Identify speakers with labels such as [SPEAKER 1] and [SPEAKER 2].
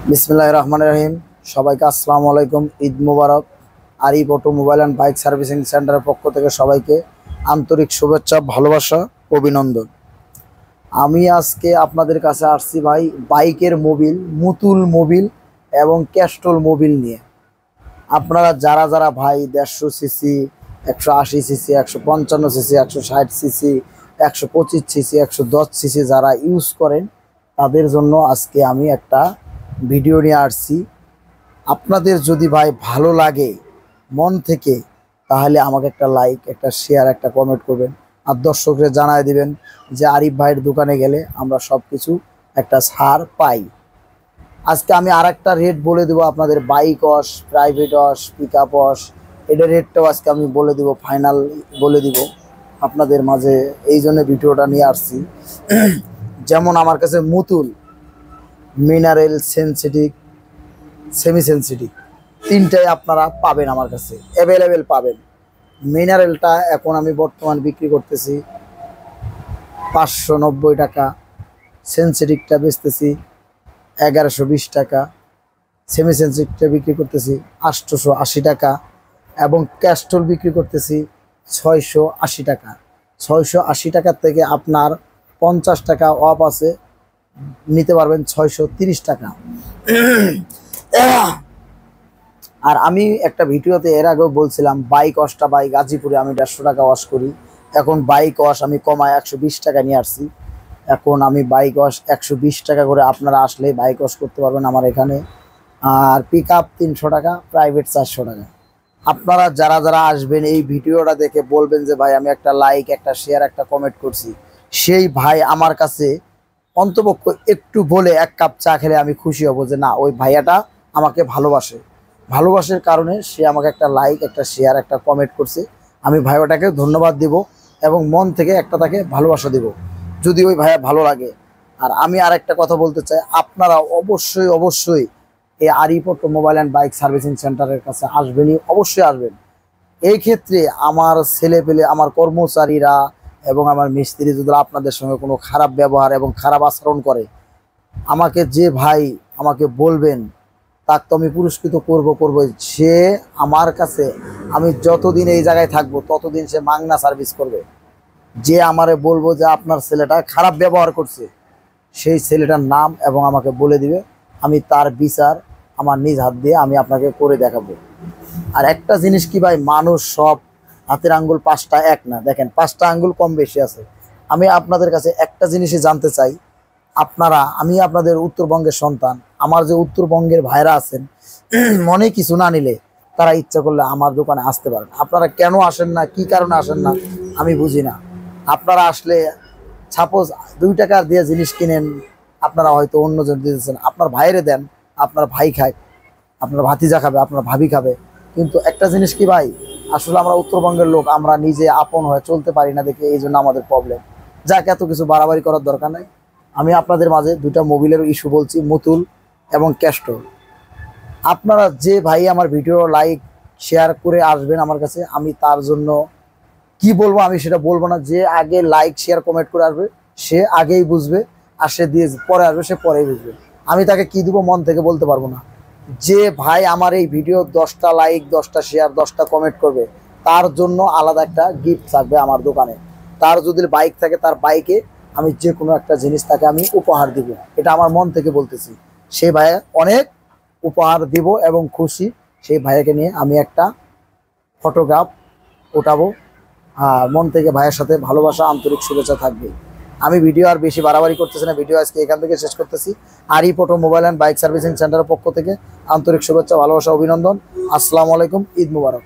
[SPEAKER 1] বিসমিল্লাহির রহমানির রহিম। সবাইকে আসসালামু আলাইকুম, ঈদ মুবারক। Arif automobile and bike servicing সেন্টারের পক্ষ থেকে সবাইকে আন্তরিক শুভেচ্ছা, ভালোবাসা, অভিনন্দন। আমি আজকে আপনাদের কাছে আসছি ভাই বাইকের মোবিল, মুতুল মোবিল এবং ক্যাস্ট্রল মোবিল নিয়ে। আপনারা যারা যারা ভাই 150 CC, 180 CC, 155 CC, 160 CC, 125 CC, 110 CC যারা ইউজ করেন, তাদের জন্য আজকে আমি একটা ভিডিও নিয়ে আসছি। আপনাদের যদি ভাই ভালো লাগে মন থেকে, তাহলে আমাকে একটা লাইক, একটা শেয়ার, একটা কমেন্ট করবেন। আর দর্শকদের জানায় দিবেন যে আরিফ ভাইয়ের দোকানে গেলে আমরা সব কিছু একটা ছাড় পাই। আজকে আমি আর একটা রেট বলে দেবো আপনাদের, bike wash, private wash, pick up wash, এটার রেটটাও আজকে আমি বলে দিব, ফাইনাল বলে দিব আপনাদের মাঝে। এই জন্য ভিডিওটা নিয়ে আসছি। যেমন আমার কাছে মুতুল, মিনারেল, সেনসিটিভ, সেমি সেনসিটিভ, তিনটাই আপনারা পাবেন আমার কাছে, অ্যাভেলেবেল পাবেন। মিনারেলটা এখন আমি বর্তমান বিক্রি করতেছি 590 টাকা, সেনসিটিভটা বেচতেছি 1120 টাকা, সেমি সেনসিটিভটা বিক্রি করতেছি 880 টাকা এবং ক্যাস্ট্রল বিক্রি করতেছি 680 টাকা। 680 টাকার থেকে আপনার 50 টাকা অফ আছে, নিতে পারবেন 630 টাকা। আর আমি একটা ভিডিওতে এর আগেও বলছিলাম বাইক ওয়াশটা বাই গাজীপুরে আমি 150 টাকা ওয়াশ করি। এখন বাইক ওয়াশ আমি কমায় 120 টাকা নিয়ে আসছি। এখন আমি বাইক ওয়াশ 120 টাকা করে, আপনারা আসলে বাইক ওয়াশ করতে পারবেন আমার এখানে। আর পিক আপ 300 টাকা, প্রাইভেট 400 টাকা। আপনারা যারা যারা আসবেন এই ভিডিওটা দেখে বলবেন যে ভাই আমি একটা লাইক, একটা শেয়ার, একটা কমেন্ট করছি, সেই ভাই আমার কাছে অন্তপক্ষ একটু বলে এক কাপ চা খেলে আমি খুশি হব যে না, ওই ভাইয়াটা আমাকে ভালোবাসে। ভালোবাসার কারণে সে আমাকে একটা লাইক, একটা শেয়ার, একটা কমেন্ট করছে। আমি ভাইয়াটাকে ধন্যবাদ দিব এবং মন থেকে একটা তাকে ভালোবাসা দিব, যদি ওই ভাইয়া ভালো লাগে। আর আমি আর একটা কথা বলতে চাই, আপনারা অবশ্যই অবশ্যই এই Arif automobile and bike servicing সেন্টারের কাছে আসবেনই, অবশ্যই আসবেন। এই ক্ষেত্রে আমার ছেলে পেলে, আমার কর্মচারীরা এবং আমার মিস্ত্রি যদি আপনাদের সঙ্গে কোনো খারাপ ব্যবহার এবং খারাপ আচরণ করে, আমাকে যে ভাই আমাকে বলবেন, তাকে তো আমি পুরস্কৃত করবো। সে আমার কাছে, আমি যতদিন এই জায়গায় থাকবো ততদিন সে মাংনা সার্ভিস করবে। যে আমারে বলবো যে আপনার ছেলেটা খারাপ ব্যবহার করছে, সেই ছেলেটার নাম এবং আমাকে বলে দিবে, আমি তার বিচার আমার নিজ হাত দিয়ে আমি আপনাকে করে দেখাবো। আর একটা জিনিস কি ভাই, মানুষ সব হাতের আঙ্গুল 5টা এক না, দেখেন 5টা আঙ্গুল কম বেশি আছে। আমি আপনাদের কাছে একটা জিনিসই জানতে চাই, আপনারা, আমি আপনাদের উত্তরবঙ্গের সন্তান, আমার যে উত্তরবঙ্গের ভাইরা আছেন, মনে কিছু না নিলে তারা ইচ্ছা করলে আমার দোকানে আসতে পারেন। আপনারা কেন আসেন না, কি কারণে আসেন না আমি বুঝি না। আপনারা আসলে সাপোজ 2 টাকা দিয়ে জিনিস কিনেন, আপনারা হয়তো অন্যজন দিতেছেন, আপনার ভাইরে দেন, আপনার ভাই খায়, আপনার ভাতিজা খাবে, আপনার ভাবি খাবে। কিন্তু একটা জিনিস কি ভাই, আসলে আমরা উত্তরবঙ্গের লোক, আমরা নিজে আপন হয়ে চলতে পারি না দেখে এই জন্য আমাদের প্রবলেম। যাক, এত কিছু বাড়াবাড়ি করার দরকার নাই। আমি আপনাদের মাঝে 2টা মোবিলের ইস্যু বলছি, মুতুল এবং ক্যাস্ট্রল। আপনারা যে ভাই আমার ভিডিও লাইক শেয়ার করে আসবেন আমার কাছে, আমি তার জন্য কি বলবো আমি সেটা বলবো না। যে আগে লাইক শেয়ার কমেন্ট করে আসবে সে আগেই বুঝবে, আর সে দিয়ে পরে আসবে সে পরেই বুঝবে। আমি তাকে কি দিব মন থেকে বলতে পারবো না। যে ভাই আমার এই ভিডিও 10টা লাইক, 10টা শেয়ার, 10টা কমেন্ট করবে, তার জন্য আলাদা একটা গিফট থাকবে আমার দোকানে। তার যদি বাইক থাকে, তার বাইকে আমি যে কোনো একটা জিনিস তাকে আমি উপহার দিব, এটা আমার মন থেকে বলতেছি। সেই ভাইয়া অনেক উপহার দিব এবং খুশি। সেই ভাইয়াকে নিয়ে আমি একটা ফটোগ্রাফ ওঠাবো। আর মন থেকে ভাইয়ের সাথে ভালোবাসা, আন্তরিক শুভেচ্ছা থাকবে। আমি ভিডিও আর বেশি বাড়াবাড়ি করতেছি না, ভিডিও আজকে এখান থেকে শেষ করতেছি। Arif automobile and bike servicing সেন্টারের পক্ষ থেকে আন্তরিক শুভেচ্ছা, ভালোবাসা, অভিনন্দন। আসসালামু আলাইকুম, ঈদ মুবারক।